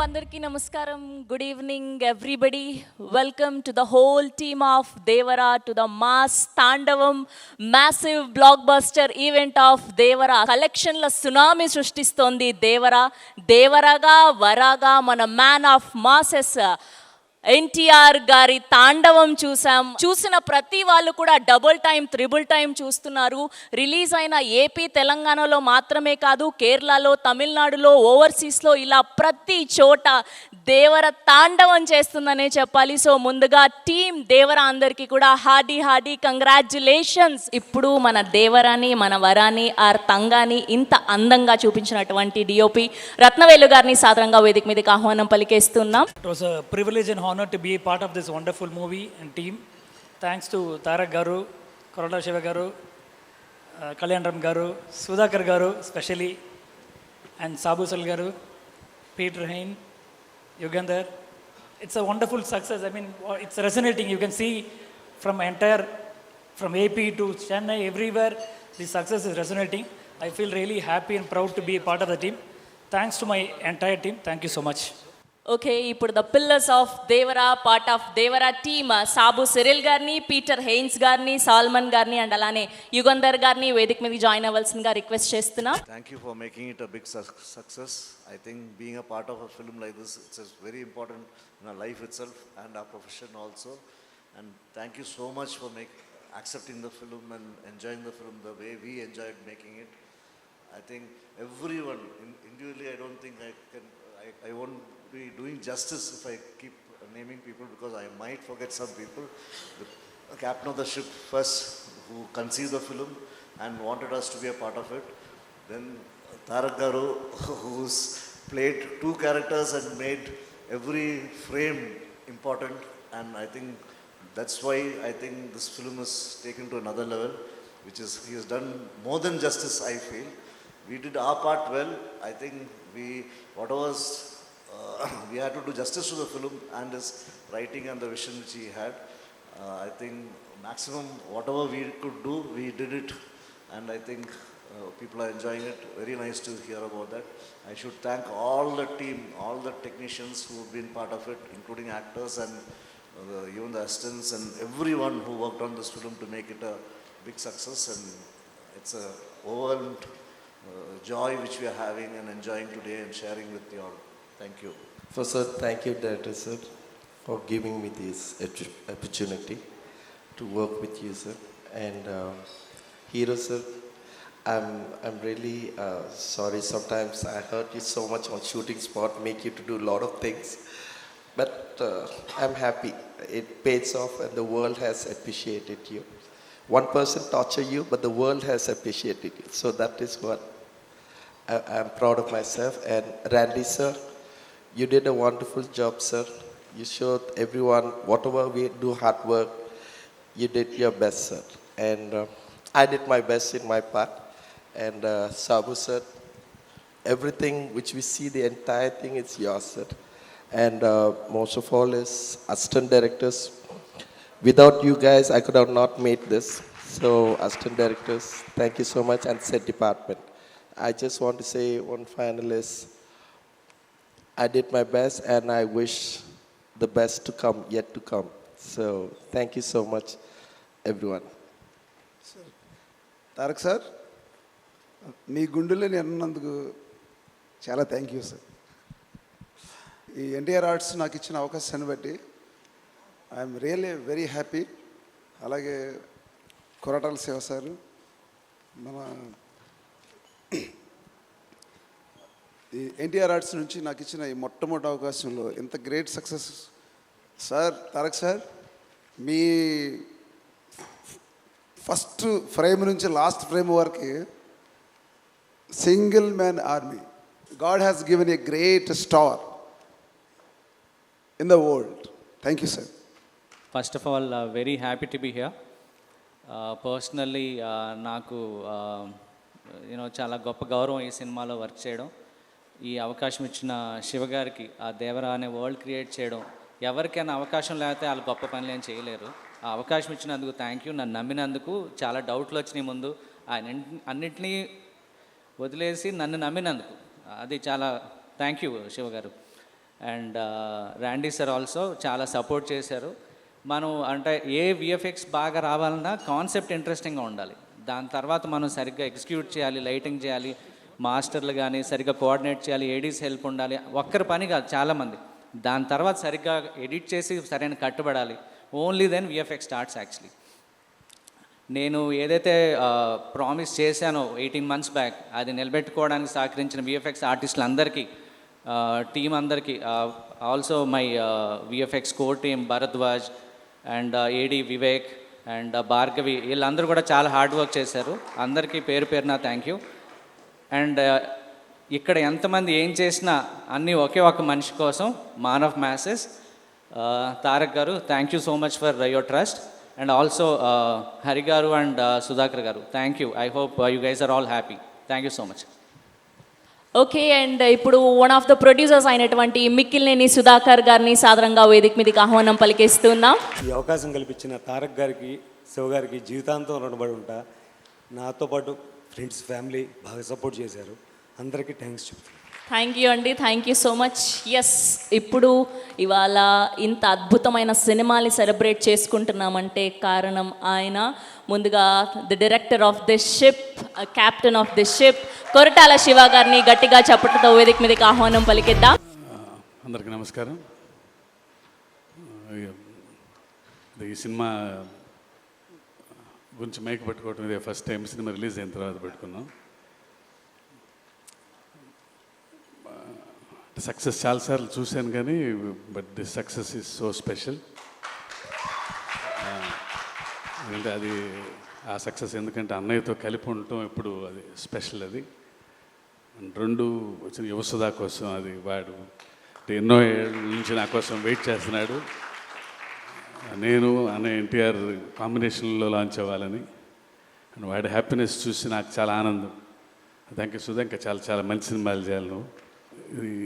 Andarki namaskaram. Good evening, everybody. Welcome to the whole team of Devara to the mass Tandavam massive blockbuster event of Devara. Collection la tsunami సృష్టిస్తోంది దేవరా. దేవరాగా వరాగా మన man of masses NTR గారి తాండవం చూసిన ప్రతి వాళ్ళు కూడా double time triple time చూస్తున్నారు. Release అయిన ఏపీ తెలంగాణలో మాత్రమే కాదు, కేరళలో, తమిళనాడులో, ఓవర్సీస్లో ఇలా ప్రతి చోట దేవర తాండవం చేస్తుందనే చెప్పాలి. సో ముందుగా టీం దేవర అందరికీ కూడా హార్డీ కంగ్రాచ్యులేషన్స్. ఇప్పుడు మన దేవరాని, మన వరాని, ఆర్ తంగాని ఇంత అందంగా చూపించినటువంటి డిఓపి రత్నవేలు గారిని సాదరంగా వేదిక మీదకి ఆహ్వానం పలికేస్తున్నాం. It was a privilege and honor to be a part of this wonderful movie and team. Thanks to Tarak Garu, Korota Shiva Garu, Kalyan Ram Garu, Sudhakar Garu especially, and Sabu Sal Garu, Peter Hain, Yugandhar. It's a wonderful success. I mean, it's resonating. You can see from AP to Chennai, everywhere, the success is resonating. I feel really happy and proud to be a part of the team. Thanks to my entire team. Thank you so much. Okay, ఇప్పుడు the pillars of Devara, part of Devara team Sabu Cyril గారిని, Peter Heins గారిని, Solomon గారిని and అలానే యుగంధర్ గారిని వేదిక మీద join అవ్వాల్సిందిగా request చేస్తున్నా. Thank you for making it a big success. I think being a part of a film like this, it's very important in our life itself and our profession also. And thank you so much for accepting the film and enjoying the film the way we enjoyed making it. I think everyone, individually, I don't think I won't be doing justice if I keep naming people because I might forget some people. The captain of the ship first, who conceived the film and wanted us to be a part of it. Then Tarak Garu, who's played two characters and made every frame important. And I think that's why I think this film is taken to another level, which is he has done more than justice, I feel. We did our part well. I think we had to do justice to the film and his writing and the vision which he had. I think maximum whatever we could do, we did it, and I think people are enjoying it. Very nice to hear about that. I should thank all the team, all the technicians who have been part of it, including actors and even the assistants and everyone who worked on this film to make it a big success. And it's a overwhelmed joy which we are having and enjoying today and sharing with you all. Thank you. First, sir, thank you, Director sir, for giving me this opportunity to work with you, sir. And Hero sir, I'm really sorry. Sometimes I hurt you so much on shooting spot, make you to do a lot of things. But I'm happy. It pays off, and the world has appreciated you. One person torture you, but the world has appreciated you. So that is what I'm proud of myself. And Randy sir, you did a wonderful job, sir. You showed everyone whatever we do hard work, you did your best, sir. And I did my best in my part. And Sabu sir, everything which we see, the entire thing is yours, sir. And most of all is assistant directors. Without you guys, I could have not made this. So assistant directors, thank you so much, and set department. I just want to say one final is, I did my best and I wish the best to come, yet to come. So thank you so much, everyone. Sir, Tarak sir, మీ గుండెలో నేనున్నందుకు చాలా thank you sir. ఈ NTR arts నాకు ఇచ్చిన అవకాశాన్ని బట్టి I'm really very happy. అలాగే Koratala Shiva sir, మన ఈ ఎన్టీఆర్ ఆర్ట్స్ నుంచి నాకు ఇచ్చిన ఈ మొట్టమొదటి అవకాశంలో ఇంత great success sir. Tarak sir, మీ ఫస్ట్ ఫ్రేమ్ నుంచి లాస్ట్ ఫ్రేమ్ వరకు single man army. God has given a great star in the world. Thank you sir. First of all, very happy to be here. Personally, నాకు చాలా గొప్ప గౌరవం ఈ సినిమాలో work చేయడం. ఈ అవకాశం ఇచ్చిన శివగారికి, ఆ దేవరా అనే వరల్డ్ క్రియేట్ చేయడం, ఎవరికైనా అవకాశం లేకపోతే వాళ్ళు గొప్ప పనులు ఏం చేయలేరు. ఆ అవకాశం ఇచ్చినందుకు థ్యాంక్ యూ. నన్ను నమ్మినందుకు. చాలా డౌట్లు వచ్చినాయి ముందు, ఆయన అన్నింటినీ వదిలేసి నన్ను నమ్మినందుకు అది చాలా థ్యాంక్ యూ శివగారు. అండ్ ర్యాండీ సార్ ఆల్సో చాలా సపోర్ట్ చేశారు. మనం అంటే ఏ విఎఫ్ఎక్స్ బాగా రావాలన్నా కాన్సెప్ట్ ఇంట్రెస్టింగ్గా ఉండాలి. దాని తర్వాత మనం సరిగ్గా ఎగ్జిక్యూట్ చేయాలి, లైటింగ్ చేయాలి, మాస్టర్లు కానీ సరిగ్గా కోఆర్డినేట్ చేయాలి, ఏడీస్ హెల్ప్ ఉండాలి. ఒక్కరి పని కాదు, చాలామంది. దాని తర్వాత సరిగ్గా ఎడిట్ చేసి సరైన కట్టుబడాలి. Only then VFX starts actually. నేను ఏదైతే ప్రామిస్ చేశానో 18 months బ్యాక్, అది నిలబెట్టుకోవడానికి సహకరించిన విఎఫ్ఎక్స్ ఆర్టిస్టులు అందరికీ, టీం అందరికీ, also my VFX core team Bharadwaj and AD Vivek and Bhargavi, వీళ్ళందరూ కూడా చాలా హార్డ్ వర్క్ చేశారు. అందరికీ పేరు పేరున థ్యాంక్ యూ. అండ్ ఇక్కడ ఎంతమంది ఏం చేసినా అన్నీ ఒకే ఒక మనిషి కోసం, మాన్ ఆఫ్ మ్యాసెస్ తారక్ గారు, thank you so much for your trust. And also Hari గారు అండ్ సుధాకర్ గారు, thank you. I hope you guys are all happy. Thank you so much. Okay, and ఇప్పుడు వన్ ఆఫ్ ద ప్రొడ్యూసర్స్ అయినటువంటి మిక్కిలినేని సుధాకర్ గారిని సాదరంగా వేదిక మీదకి ఆహ్వానం పలికేస్తున్నాం. ఈ అవకాశం కల్పించిన తారక్ గారికి, శివ గారికి జీవితాంతం రుణపడి ఉంటా. నాతో పాటు ఫ్రెండ్స్, ఫ్యామిలీ బాగా సపోర్ట్ చేశారు. అందరికీ థ్యాంక్స్ చెప్తాను. థ్యాంక్ యూ అండి, thank you so much. Yes, ఇప్పుడు ఇవాళ ఇంత అద్భుతమైన సినిమాని సెలబ్రేట్ చేసుకుంటున్నామంటే కారణం ఆయన. ముందుగా the director of this ship, captain of this ship, Koratala Shiva గారిని గట్టిగా చప్పట్లతో వేదిక మీదకి ఆహ్వానం పలికిద్దాం. అందరికీ నమస్కారం. ఈ సినిమా గురించి మైక్ పెట్టుకోవటం ఇదే ఫస్ట్ టైం. సినిమా రిలీజ్ అయిన తర్వాత పెట్టుకున్నాం. సక్సెస్ చాలాసార్లు చూశాను కానీ but this success is so special. ఎందుకంటే అది ఆ సక్సెస్ ఎందుకంటే అన్నయ్యతో కలిపి ఉండటం ఎప్పుడు అది స్పెషల్. అది రెండు వచ్చిన యువసుధా కోసం అది వాడు ఎన్నో ఏళ్ళ నుంచి నా కోసం వెయిట్ చేస్తున్నాడు. నేను అన్నయ్య ఎన్టీఆర్ కాంబినేషన్లో లాంచ్ అవ్వాలని. అండ్ వాడి హ్యాపీనెస్ చూసి నాకు చాలా ఆనందం. థ్యాంక్ యూ సుధా, ఇంకా చాలా చాలా మంచి సినిమాలు చేయాలి నువ్వు.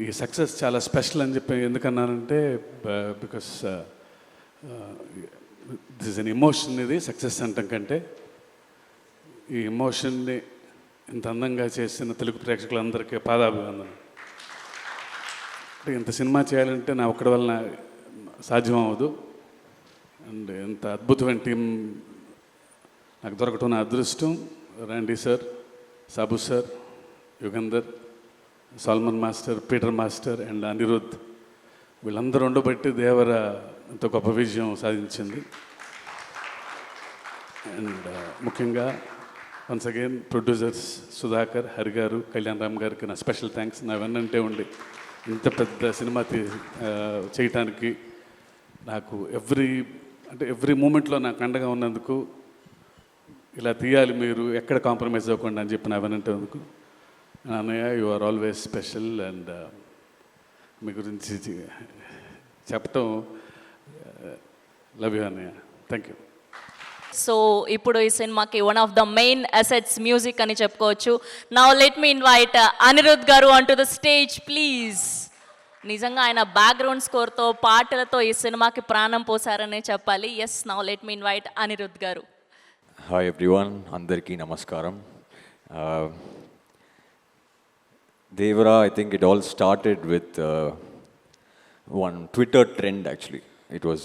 ఈ సక్సెస్ చాలా స్పెషల్ అని చెప్పి ఎందుకన్నానంటే because this is an emotion. ఇది సక్సెస్ అంటాం కంటే ఈ ఎమోషన్ని ఇంత అందంగా చేసిన తెలుగు ప్రేక్షకులందరికీ పాదాభివందనం. ఇంత సినిమా చేయాలంటే నా ఒక్కడి వలన సాధ్యం అవ్వదు. అండ్ ఇంత అద్భుతమైన టీం నాకు దొరకటం నా అదృష్టం. Randy sir, Sabu sir, Yugandhar, Solomon master, Peter master and Anirudh, వీళ్ళందరూ ఉండబట్టి దేవర ఇంత గొప్ప విజయం సాధించింది. అండ్ ముఖ్యంగా once again producers Sudhakar, Hari గారు, కళ్యాణ్ రామ్ గారికి నా స్పెషల్ థ్యాంక్స్. నా వెన్నంటే ఉండి ఇంత పెద్ద సినిమా చేయటానికి నాకు ఎవ్రీ మూమెంట్లో నాకు అండగా ఉన్నందుకు, ఇలా తీయాలి మీరు ఎక్కడ కాంప్రమైజ్ అవ్వకుండా అని చెప్పి నా వెన్నంటే అందుకు. అన్నయ్య, you are always special. And మీ గురించి చెప్పటం లవ్ యూ అన్నయ్య. Thank you. సో ఇప్పుడు ఈ సినిమాకి one of the main assets music అని చెప్పుకోవచ్చు. Now let me invite Anirudh గారు on to the stage please. నిజంగా ఆయన బ్యాక్గ్రౌండ్ స్కోర్తో, పాటలతో ఈ సినిమాకి ప్రాణం పోసారనే చెప్పాలి. Yes, now let me invite Anirudh గారు. హాయ్ ఎవ్రీవన్, అందరికీ నమస్కారం. Devara, I think it all started with one Twitter trend actually. It was,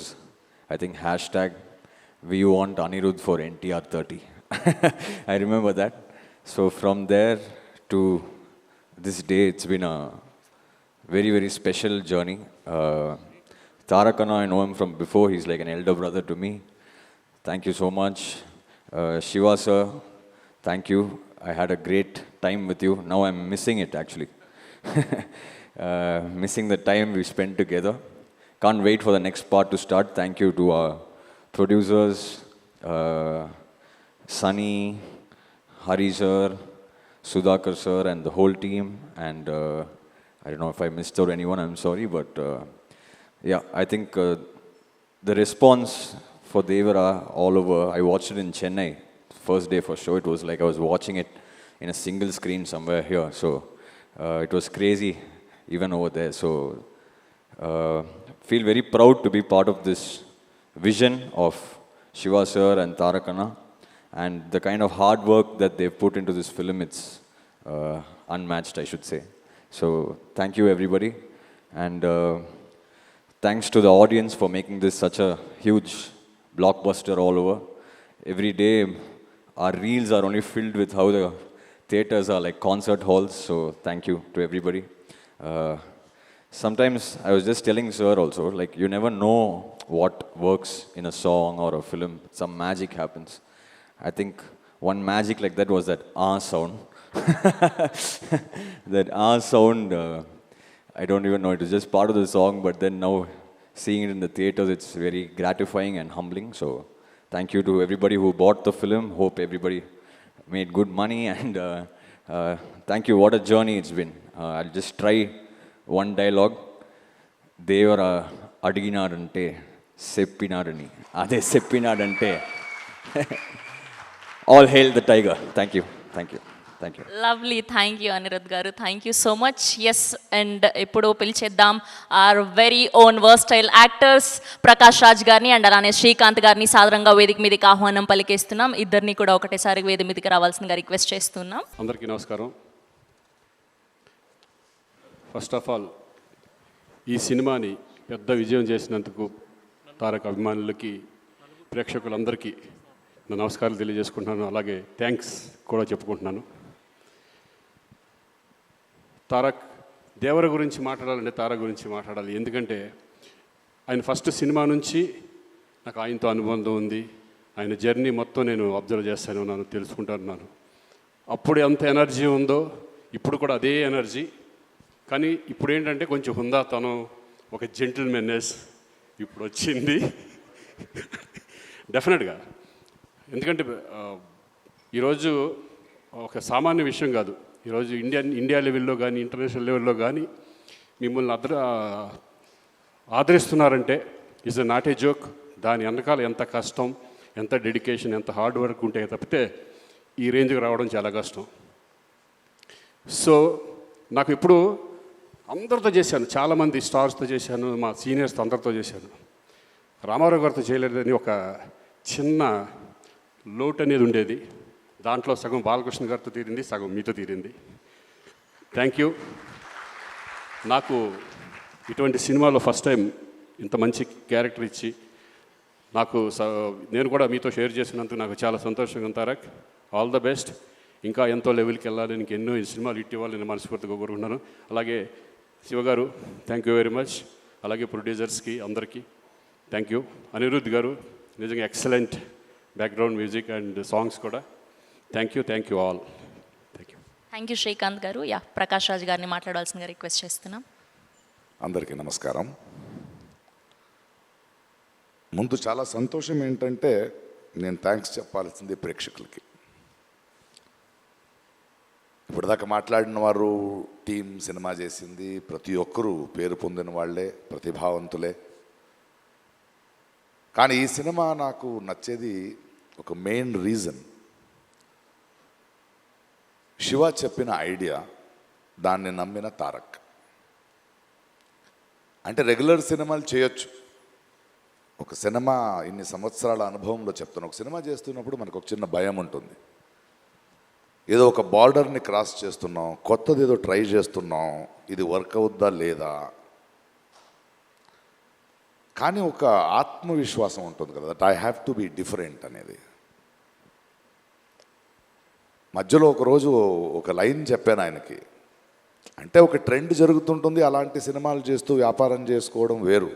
I think, hashtag we want Anirudh for NTR 30. I remember that. So from there to this day, it's been a very, very special journey. Tarakana, I know him from before. He's like an elder brother to me. Thank you so much. Shiva sir, thank you. I had a great time with you. Now I'm missing it actually. Missing the time we spent together. Can't wait for the next part to start. Thank you to our producers, Sunny, Hari sir, Sudhakar sir and the whole team. And I don't know if I missed out anyone, I'm sorry. But yeah, I think the response for Devara all over, I watched it in Chennai. First day for sure, it was like I was watching it in a single screen somewhere here. So it was crazy even over there. So feel very proud to be part of this vision of Shiva sir and Tarakana, and the kind of hard work that they've put into this film, it's unmatched, I should say. So thank you everybody. And thanks to the audience for making this such a huge blockbuster all over. Every day, our reels are only filled with how the theaters are like concert halls. So thank you to everybody. Sometimes I was just telling Sir also, like you never know what works in a song or a film. Some magic happens. I think one magic like that was that sound. That sound, I don't even know, it was just part of the song, but then now seeing it in the theaters, it's very gratifying and humbling. So thank you to everybody who bought the film. Hope everybody made good money, and thank you. What a journey it's been. I'll just try one dialogue. Devara adiginadante seppinadani ade seppinadante. All hail the tiger. Thank you. Thank you. Thank you. Lovely, thank you Anirudh గారు, thank you so much. Yes, and ఇప్పుడు పిలిచేద్దాం our very own versatile actors Prakash Raj గారిని and అలానే శ్రీకాంత్ గారిని సాదరంగా వేదిక మీదకి ఆహ్వానం పలికేస్తున్నాం. ఇద్దరిని కూడా ఒకటేసారి వేదిక మీదకి రావాల్సిందిగా రిక్వెస్ట్ చేస్తున్నాం. అందరికీ నమస్కారం. ఫస్ట్ ఆఫ్ ఆల్ ఈ సినిమాని పెద్ద విజయం చేసినందుకు తారక్ అభిమానులకి, ప్రేక్షకులందరికీ నా నమస్కారాలు తెలియజేసుకుంటున్నాను. అలాగే థ్యాంక్స్ కూడా చెప్పుకుంటున్నాను. తారక్ దేవర గురించి మాట్లాడాలంటే తారక్ గురించి మాట్లాడాలి. ఎందుకంటే ఆయన ఫస్ట్ సినిమా నుంచి నాకు ఆయనతో అనుబంధం ఉంది. ఆయన జర్నీ మొత్తం నేను అబ్జర్వ్ చేస్తానే ఉన్నాను, తెలుసుకుంటున్నాను. అప్పుడు ఎంత ఎనర్జీ ఉందో ఇప్పుడు కూడా అదే ఎనర్జీ. కానీ ఇప్పుడు ఏంటంటే కొంచెం హుందాతనం, ఒక జెంటిల్మెన్నెస్ ఇప్పుడు వచ్చింది డెఫినెట్గా. ఎందుకంటే ఈరోజు ఒక సామాన్య విషయం కాదు. ఈరోజు ఇండియా లెవెల్లో కానీ ఇంటర్నేషనల్ లెవెల్లో కానీ మిమ్మల్ని ఆదరిస్తున్నారంటే is a not a joke. దాని వెనకాల ఎంత కష్టం, ఎంత డెడికేషన్, ఎంత హార్డ్ వర్క్ ఉంటే తప్పితే ఈ రేంజ్కి రావడం చాలా కష్టం. సో నాకు ఇప్పుడు అందరితో చేశాను, చాలామంది స్టార్స్తో చేశాను, మా సీనియర్స్తో అందరితో చేశాను. రామారావు గారితో చేయలేదని ఒక చిన్న లోటు అనేది ఉండేది. దాంట్లో సగం బాలకృష్ణ గారితో తీరింది, సగం మీతో తీరింది. Thank you. నాకు ఇటువంటి సినిమాలో ఫస్ట్ టైం ఇంత మంచి క్యారెక్టర్ ఇచ్చి నాకు నేను కూడా మీతో షేర్ చేసినందుకు నాకు చాలా సంతోషంగా ఉంది. Tarak, all the best. ఇంకా ఎంతో లెవెల్కి వెళ్ళాలి, నీకు ఎన్నో సినిమాలు ఇట్టి ఇవ్వాలి నేను మనస్ఫూర్తిగా కోరుకుంటున్నాను. అలాగే శివగారు థ్యాంక్ యూ వెరీ మచ్. అలాగే ప్రొడ్యూసర్స్కి అందరికీ థ్యాంక్ యూ. అనిరుద్ధ్ గారు నిజంగా excellent background music and songs కూడా. Thank you all. Thank you. Thank you Srikanth గారు. యా, ప్రకాష్ రాజ్ గారిని మాట్లాడాల్సిందిగా రిక్వెస్ట్ చేస్తున్నాం. అందరికీ నమస్కారం. ముందు చాలా సంతోషం ఏంటంటే నేను థ్యాంక్స్ చెప్పాల్సింది ప్రేక్షకులకి. ఇప్పటిదాకా మాట్లాడిన వారు, టీం సినిమా చేసింది, ప్రతి ఒక్కరూ పేరు పొందిన వాళ్ళే, ప్రతిభావంతులే. కానీ ఈ సినిమా నాకు నచ్చేది ఒక మెయిన్ రీజన్, శివ చెప్పిన ఐడియా, దాన్ని నమ్మిన తారక్. అంటే రెగ్యులర్ సినిమాలు చేయొచ్చు, ఒక సినిమా ఇన్ని సంవత్సరాల అనుభవంలో చెప్తాను, ఒక సినిమా చేస్తున్నప్పుడు మనకు ఒక చిన్న భయం ఉంటుంది. ఏదో ఒక బార్డర్ని క్రాస్ చేస్తున్నాం, కొత్తది ఏదో ట్రై చేస్తున్నాం, ఇది వర్క్ అవుద్దా లేదా. కానీ ఒక ఆత్మవిశ్వాసం ఉంటుంది కదా, that I have to be different అనేది. మధ్యలో ఒకరోజు ఒక లైన్ చెప్పాను ఆయనకి, అంటే ఒక ట్రెండ్ జరుగుతుంటుంది, అలాంటి సినిమాలు చేస్తూ వ్యాపారం చేసుకోవడం వేరు.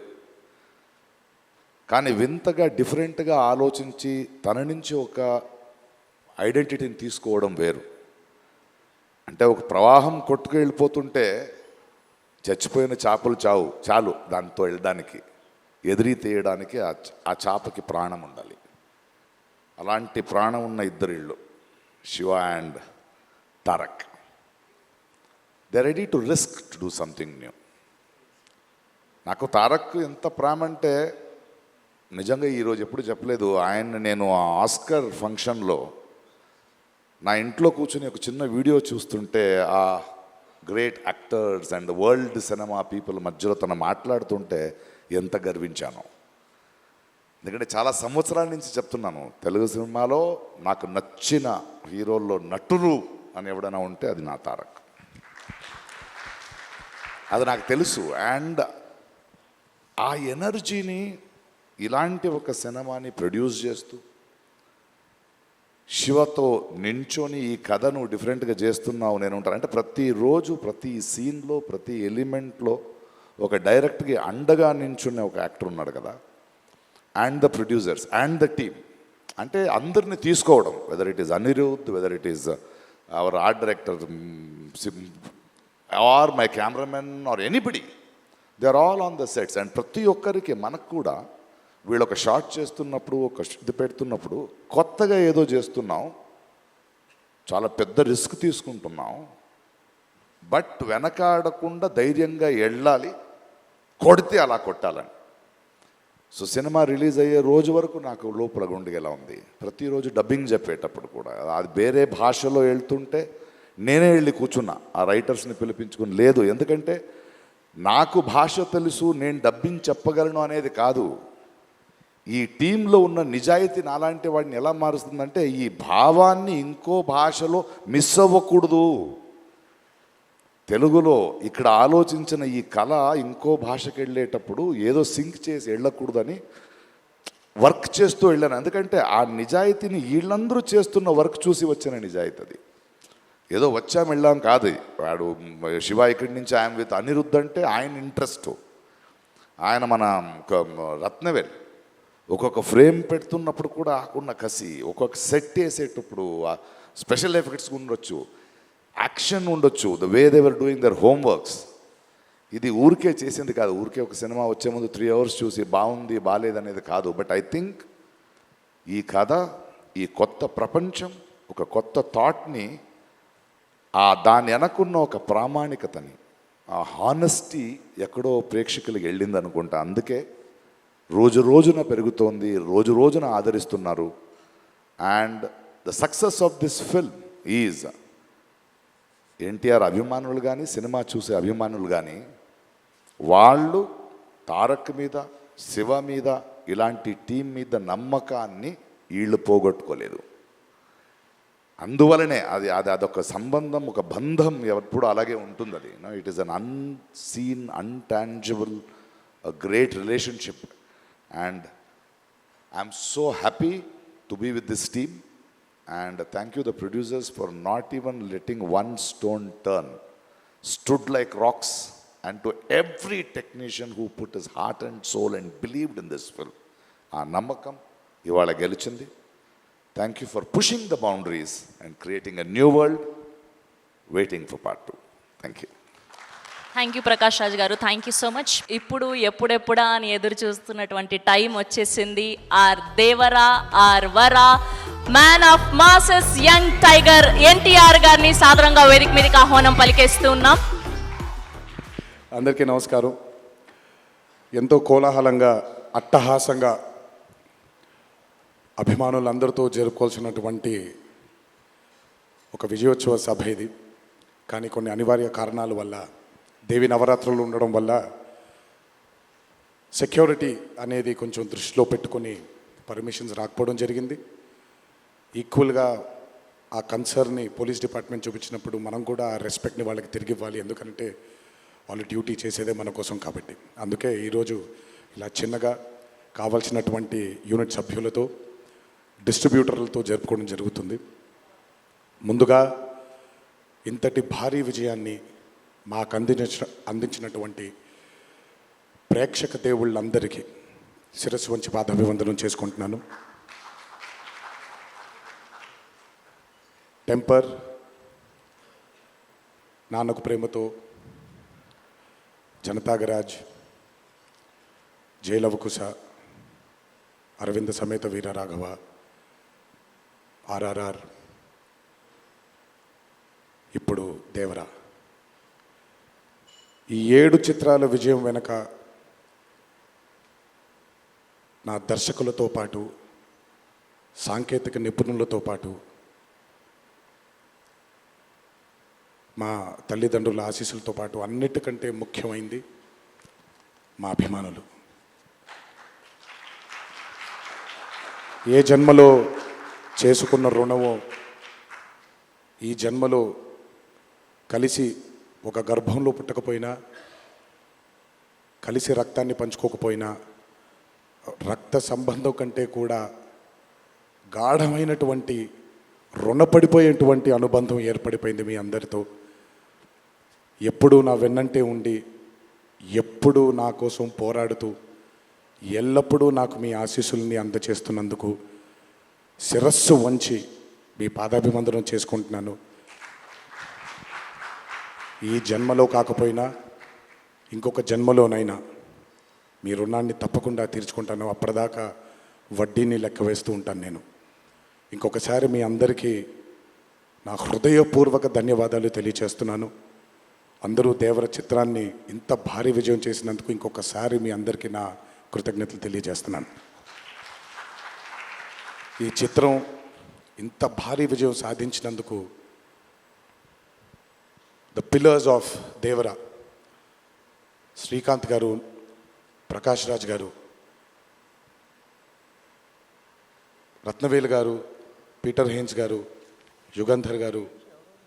కానీ వింతగా డిఫరెంట్గా ఆలోచించి తన నుంచి ఒక ఐడెంటిటీని తీసుకోవడం వేరు. అంటే ఒక ప్రవాహం కొట్టుకు వెళ్ళిపోతుంటే చచ్చిపోయిన చేపలు చాలు దాంతో వెళ్ళడానికి, ఎదిరి తీయడానికి ఆ చేపకి ప్రాణం ఉండాలి. అలాంటి ప్రాణం ఉన్న ఇద్దరిళ్ళు, Siva and Tarak. They ready to risk to do something new. నాకు తారక్ ఎంత ప్రేమ అంటే నిజంగా ఈరోజు ఎప్పుడు చెప్పలేదు. ఆయన నేను ఆ ఆస్కర్ ఫంక్షన్లో నా ఇంట్లో కూర్చొని ఒక చిన్న వీడియో చూస్తుంటే ఆ great actors and world cinema people మధ్యలో తను మాట్లాడుతుంటే ఎంత గర్వించాను. ఎందుకంటే చాలా సంవత్సరాల నుంచి చెప్తున్నాను, తెలుగు సినిమాలో నాకు నచ్చిన హీరోల్లో నటులు అని ఎవడైనా ఉంటే అది నా తారక్. అది నాకు తెలుసు. అండ్ ఆ ఎనర్జీని ఇలాంటి ఒక సినిమాని ప్రొడ్యూస్ చేస్తూ శివతో నించొని ఈ కథను డిఫరెంట్గా చేస్తున్నావు నేను ఉంటాను అంటే ప్రతిరోజు ప్రతి సీన్లో ప్రతి ఎలిమెంట్లో ఒక డైరెక్ట్గా అండగా నించున్న ఒక యాక్టర్ ఉన్నాడు కదా. And the producers and the team అంటే అందరిని తీసుకోవడం, whether it is Anirudh, whether it is our art director or my cameraman or anybody, they are all on the sets. And ప్రతి ఒక్కరికి మనకు కూడా వీళ్ళు ఒక షాట్ చేస్తున్నప్పుడు ఒక ఇది పెడుతున్నప్పుడు కొత్తగా ఏదో చేస్తున్నాం, చాలా పెద్ద రిస్క్ తీసుకుంటున్నాం, బట్ వెనకాడకుండా ధైర్యంగా వెళ్ళాలి, కొడితే అలా కొట్టాలని. సో సినిమా రిలీజ్ అయ్యే రోజు వరకు నాకు లోపల గుండెగా ఉంది. ప్రతిరోజు డబ్బింగ్ చెప్పేటప్పుడు కూడా అది వేరే భాషలో వెళ్తుంటే నేనే వెళ్ళి కూర్చున్నా ఆ రైటర్స్ని పిలిపించుకుని. లేదు, ఎందుకంటే నాకు భాష తెలుసు, నేను డబ్బింగ్ చెప్పగలను అనేది కాదు. ఈ టీంలో ఉన్న నిజాయితీ నాలాంటి వాడిని ఎలా మారుస్తుందంటే ఈ భావాన్ని ఇంకో భాషలో మిస్ అవ్వకూడదు. తెలుగులో ఇక్కడ ఆలోచించిన ఈ కళ ఇంకో భాషకి వెళ్ళేటప్పుడు ఏదో సింక్ చేసి వెళ్ళకూడదని వర్క్ చేస్తూ వెళ్ళాను. ఎందుకంటే ఆ నిజాయితీని వీళ్ళందరూ చేస్తున్న వర్క్ చూసి వచ్చిన నిజాయితీ అది. ఏదో వచ్చాం వెళ్ళాం కాదు. వాడు శివ ఇక్కడి నుంచి ఆయన విత్ అనిరుద్ధ్ అంటే ఆయన ఇంట్రెస్ట్, ఆయన మన రత్నవేల్ ఒక్కొక్క ఫ్రేమ్ పెడుతున్నప్పుడు కూడా ఆకున్న కసి, ఒక్కొక్క సెట్ వేసేటప్పుడు స్పెషల్ ఎఫెక్ట్స్ ఉండొచ్చు, యాక్షన్ ఉండొచ్చు, the way they were doing their homeworks. ఇది ఊరికే చేసింది కాదు. ఊరికే ఒక సినిమా వచ్చే ముందు 3 hours చూసి బాగుంది బాగాలేదనేది కాదు. బట్ ఐ థింక్ ఈ కథ, ఈ కొత్త ప్రపంచం, ఒక కొత్త థాట్ని, దాని వెనకున్న ఒక ప్రామాణికతని, ఆ హానెస్టీ ఎక్కడో ప్రేక్షకులకి వెళ్ళింది అనుకుంటా. అందుకే రోజు రోజున పెరుగుతోంది, రోజు రోజున ఆదరిస్తున్నారు. And the success of this film is NTR అభిమానులు కానీ, సినిమా చూసే అభిమానులు కానీ, వాళ్ళు తారక్ మీద, శివ మీద, ఇలాంటి టీం మీద నమ్మకాన్ని వీళ్ళు పోగొట్టుకోలేదు. అందువలనే అదొక సంబంధం, ఒక బంధం ఎప్పుడు అలాగే ఉంటుంది. అది it is an unseen, intangible, great relationship. And I'm so happy to be with this team, and thank you the producers for not even letting one stone turn, stood like rocks, and to every technician who put his heart and soul and believed in this film. Aa namakam ivala gelichindi. Thank you for pushing the boundaries and creating a new world, waiting for part 2. Thank you. Thank you Prakash Raj గారు, thank you so much. ఇప్పుడు ఎప్పుడెప్పుడా అని ఎదురు చూస్తున్నటువంటి time వచ్చేసింది. ఆర్ దేవరా, ఆర్ వరా, man of masses, young tiger NTR గారిని సాదరంగా వేదిక మీదకి ఆహ్వానం పలికేస్తూ ఉన్నాం. అందరికీ నమస్కారం. ఎంతో కోలాహలంగా, అట్టహాసంగా అభిమానులందరితో జరుపుకోవాల్సినటువంటి ఒక విజయోత్సవ సభ ఇది. కానీ కొన్ని అనివార్య కారణాల వల్ల, దేవి నవరాత్రులు ఉండడం వల్ల సెక్యూరిటీ అనేది కొంచెం దృష్టిలో పెట్టుకొని పర్మిషన్స్ రాకపోవడం జరిగింది. ఈక్వల్గా ఆ కన్సర్న్ని పోలీస్ డిపార్ట్మెంట్ చూపించినప్పుడు మనం కూడా ఆ రెస్పెక్ట్ని వాళ్ళకి తిరిగి ఇవ్వాలి. ఎందుకంటే వాళ్ళు డ్యూటీ చేసేదే మన కోసం కాబట్టి. అందుకే ఈరోజు ఇలా చిన్నగా కావాల్సినటువంటి యూనిట్ సభ్యులతో, డిస్ట్రిబ్యూటర్లతో జరుపుకోవడం జరుగుతుంది. ముందుగా ఇంతటి భారీ విజయాన్ని మాకు అందించినటువంటి ప్రేక్షక దేవుళ్ళందరికీ శిరస్సు వంచి పాదాభివందనం చేసుకుంటున్నాను. టెంపర్, నాన్నకు ప్రేమతో, జనతాగరాజ్, జయలవకుశ, అరవింద సమేత వీరరాఘవ, RRR, ఇప్పుడు దేవరా, ఈ 7 చిత్రాల విజయం వెనక నా దర్శకులతో పాటు, సాంకేతిక నిపుణులతో పాటు, మా తల్లిదండ్రుల ఆశీస్సులతో పాటు అన్నిటికంటే ముఖ్యమైంది మా అభిమానులు. ఏ జన్మలో చేసుకున్న రుణమో ఈ జన్మలో కలిసి ఒక గర్భంలో పుట్టకపోయినా కలిసి రక్తాన్ని పంచుకోకపోయినా రక్త సంబంధం కంటే కూడా గాఢమైనటువంటి రుణపడిపోయేటువంటి అనుబంధం ఏర్పడిపోయింది మీ అందరితో. ఎప్పుడూ నా వెన్నంటే ఉండి ఎప్పుడూ నా కోసం పోరాడుతూ ఎల్లప్పుడూ నాకు మీ ఆశీస్సుల్ని అందచేస్తున్నందుకు శిరస్సు వంచి మీ పాదాభివందనం చేసుకుంటున్నాను. ఈ జన్మలో కాకపోయినా ఇంకొక జన్మలోనైనా మీ రుణాన్ని తప్పకుండా తీర్చుకుంటాను. అప్పటిదాకా వడ్డీని లెక్క వేస్తూ ఉంటాను నేను. ఇంకొకసారి మీ అందరికీ నా హృదయపూర్వక ధన్యవాదాలు తెలియచేస్తున్నాను. అందరూ దేవర చిత్రాన్ని ఇంత భారీ విజయం చేసినందుకు ఇంకొకసారి మీ అందరికీ నా కృతజ్ఞతలు తెలియజేస్తున్నాను. ఈ చిత్రం ఇంత భారీ విజయం సాధించినందుకు ద పిల్లర్స్ ఆఫ్ దేవర, శ్రీకాంత్ గారు, ప్రకాష్ రాజ్ గారు, రత్నవేలు గారు, పీటర్ హేన్స్ గారు, యుగంధర్ గారు,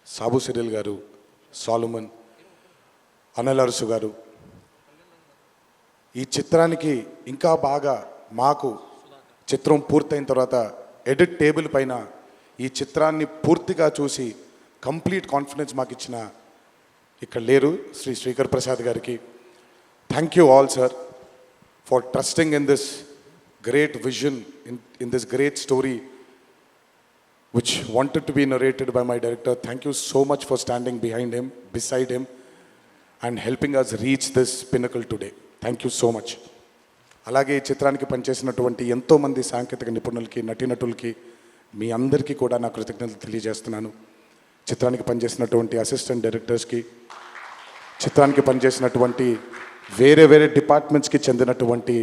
సాబు సిరిల్ గారు, సాలుమన్, అనిల్ అరసు గారు, ఈ చిత్రానికి ఇంకా బాగా మాకు చిత్రం పూర్తయిన తర్వాత ఎడిట్ టేబుల్ పైన ఈ చిత్రాన్ని పూర్తిగా చూసి కంప్లీట్ కాన్ఫిడెన్స్ మాకు ఇచ్చిన ఇక్కడ లేరు శ్రీ శ్రీకర్ ప్రసాద్ గారికి thank you all sir for trusting in this great vision in this great story which wanted to be narrated by my director. Thank you so much for standing behind him, beside him, and helping us reach this pinnacle today. Thank you so much. అలాగే ఈ చిత్రానికి పనిచేసినటువంటి ఎంతోమంది సాంకేతిక నిపుణులకి, నటీనటులకి, మీ అందరికీ కూడా నా కృతజ్ఞతలు తెలియజేస్తున్నాను. చిత్రానికి పనిచేసినటువంటి అసిస్టెంట్ డైరెక్టర్స్కి, చిత్రానికి పనిచేసినటువంటి వేరే వేరే డిపార్ట్మెంట్స్కి చెందినటువంటి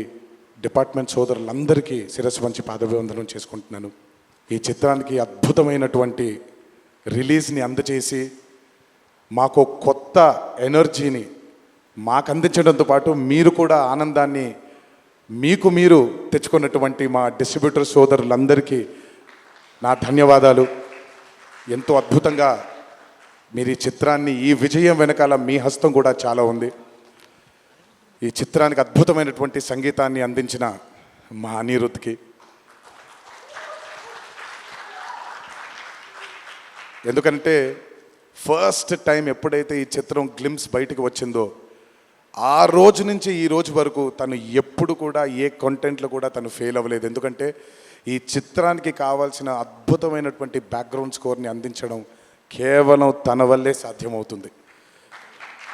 డిపార్ట్మెంట్ సోదరులందరికీ శిరస్సు వంచి పాదాభివందనం చేసుకుంటున్నాను. ఈ చిత్రానికి అద్భుతమైనటువంటి రిలీజ్ని అందచేసి మాకు కొత్త ఎనర్జీని మాకు అందించడంతో పాటు మీరు కూడా ఆనందాన్ని మీకు మీరు తెచ్చుకున్నటువంటి మా డిస్ట్రిబ్యూటర్ సోదరులందరికీ నా ధన్యవాదాలు. ఎంతో అద్భుతంగా మీరు ఈ చిత్రాన్ని, ఈ విజయం వెనకాల మీ హస్తం కూడా చాలా ఉంది. ఈ చిత్రానికి అద్భుతమైనటువంటి సంగీతాన్ని అందించిన మా అనిరుద్ధ్కి, ఎందుకంటే ఫస్ట్ టైం ఎప్పుడైతే ఈ చిత్రం గ్లిమ్స్ బయటకు వచ్చిందో ఆ రోజు నుంచి ఈ రోజు వరకు తను ఎప్పుడు కూడా ఏ కంటెంట్లో కూడా తను ఫెయిల్ అవ్వలేదు. ఎందుకంటే ఈ చిత్రానికి కావాల్సిన అద్భుతమైనటువంటి బ్యాక్గ్రౌండ్ స్కోర్ని అందించడం కేవలం తన వల్లే సాధ్యమవుతుంది.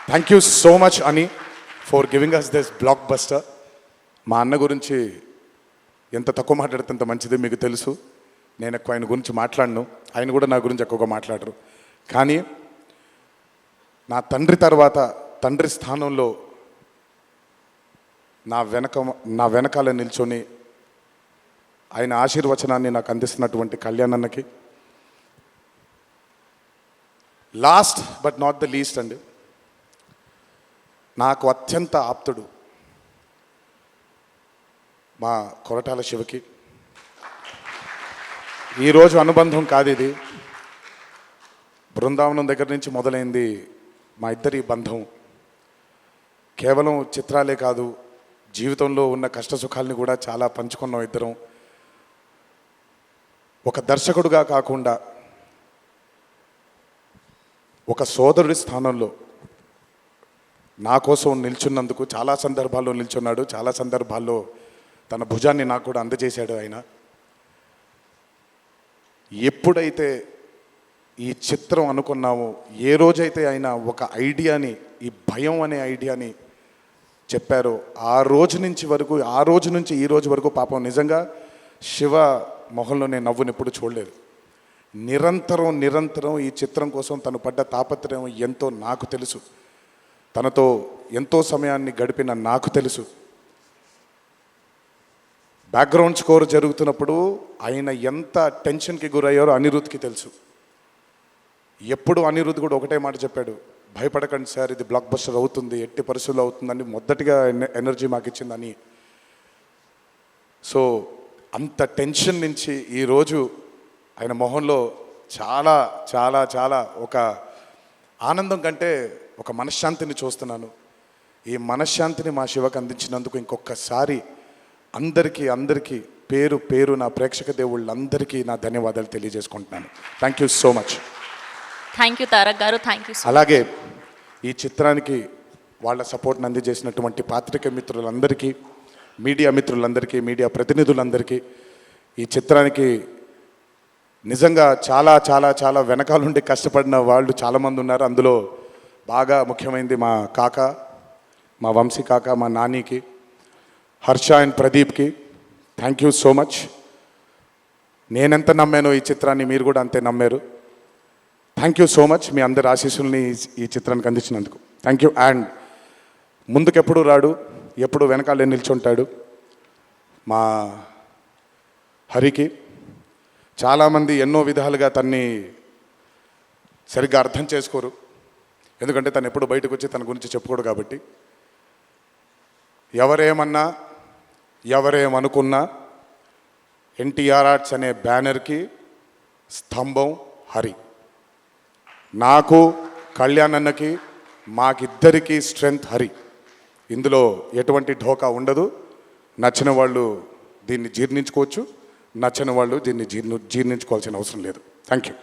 థ్యాంక్ యూ సో మచ్ అని for giving us this blockbuster. మా అన్న గురించి ఎంత తక్కువ మాట్లాడితే అంత మంచిది, మీకు తెలుసు. నేను ఎక్కువ ఆయన గురించి మాట్లాడను, ఆయన కూడా నా గురించి ఎక్కువగా మాట్లాడరు. కానీ నా తండ్రి తర్వాత, తండ్రి స్థానంలో నా వెనకాల నిల్చొని ఆయన ఆశీర్వచనాన్ని నాకు అందిస్తున్నటువంటి కళ్యాణ్ అన్నకి, last but not the least అండి, నాకు అత్యంత ఆప్తుడు మా కొరటాల శివకి. ఈరోజు అనుబంధం కాదు ఇది, బృందావనం దగ్గర నుంచి మొదలైంది మా ఇద్దరి బంధం. కేవలం చిత్రాలే కాదు, జీవితంలో ఉన్న కష్ట సుఖాలని కూడా చాలా పంచుకున్నాం ఇద్దరం. ఒక దర్శకుడుగా కాకుండా ఒక సోదరుడి స్థానంలో నా కోసం నిల్చున్నందుకు చాలా సందర్భాల్లో నిల్చున్నాడు, చాలా సందర్భాల్లో తన భుజాన్ని నాకు కూడా అందజేశాడు ఆయన. ఎప్పుడైతే ఈ చిత్రం అనుకున్నామో, ఏ రోజైతే ఆయన ఒక ఐడియాని, ఈ భయం అనే ఐడియాని చెప్పారో, ఆ రోజు నుంచి ఈ రోజు వరకు పాపం నిజంగా శివ మొహంలో నేను నవ్వుని ఎప్పుడు చూడలేదు. నిరంతరం ఈ చిత్రం కోసం తను పడ్డ తాపత్రయం ఎంతో నాకు తెలుసు. తనతో ఎంతో సమయాన్ని గడిపిన నాకు తెలుసు. బ్యాక్గ్రౌండ్ స్కోర్ జరుగుతున్నప్పుడు ఆయన ఎంత టెన్షన్కి గురయ్యారో అనిరుద్ధ్కి తెలుసు. ఎప్పుడు అనిరుద్ధ్ కూడా ఒకటే మాట చెప్పాడు, భయపడకండి సార్, ఇది బ్లాక్ బస్టర్ అవుతుంది, ఎట్టి పరిస్థితుల్లో అవుతుందని మొదటిగా ఎనర్జీ మాకు ఇచ్చిందని. సో అంత టెన్షన్ నుంచి ఈరోజు ఆయన మొహంలో చాలా చాలా చాలా ఒక ఆనందం కంటే ఒక మనశ్శాంతిని చూస్తున్నాను. ఈ మనశ్శాంతిని మా శివకు అందించినందుకు ఇంకొకసారి అందరికీ పేరు పేరు నా ప్రేక్షక దేవుళ్ళందరికీ నా ధన్యవాదాలు తెలియజేసుకుంటున్నాను. Thank you so much. Thank you Tarak గారు, థ్యాంక్ యూ. అలాగే ఈ చిత్రానికి వాళ్ళ సపోర్ట్ని అందజేసినటువంటి పాత్రికేయ మిత్రులందరికీ, మీడియా మిత్రులందరికీ, మీడియా ప్రతినిధులందరికీ, ఈ చిత్రానికి నిజంగా చాలా చాలా చాలా వెనకాలండి కష్టపడిన వాళ్ళు చాలామంది ఉన్నారు. అందులో బాగా ముఖ్యమైనది మా కాక, మా వంశీ కాక, మా నానికి, హర్ష అండ్ ప్రదీప్కి థ్యాంక్ యూ సో మచ్. నేనెంత నమ్మానో ఈ చిత్రాన్ని మీరు కూడా అంతే నమ్మారు. Thank you so much. మీ అందరి ఆశీస్సుల్ని ఈ చిత్రానికి అందించినందుకు థ్యాంక్ యూ. అండ్ ముందుకెప్పుడు రాడు, ఎప్పుడు వెనకాలే నిల్చుంటాడు మా హరికి. చాలామంది ఎన్నో విధాలుగా తన్ని సరిగ్గా అర్థం చేసుకోరు, ఎందుకంటే తను ఎప్పుడు బయటకు వచ్చి తన గురించి చెప్పుకోడు కాబట్టి. ఎవరేమన్నా ఎవరేమనుకున్నా ఎన్టీఆర్ ఆర్ట్స్ అనే బ్యానర్కి స్తంభం హరి. నాకు, కళ్యాణ్ అన్నకి, మాకిద్దరికీ స్ట్రెంగ్త్ హరి. ఇందులో ఎటువంటి ఢోకా ఉండదు. నచ్చిన వాళ్ళు దీన్ని జీర్ణించుకోవచ్చు, నచ్చని వాళ్ళు దీన్ని జీర్ణించుకోవాల్సిన అవసరం లేదు. Thank you.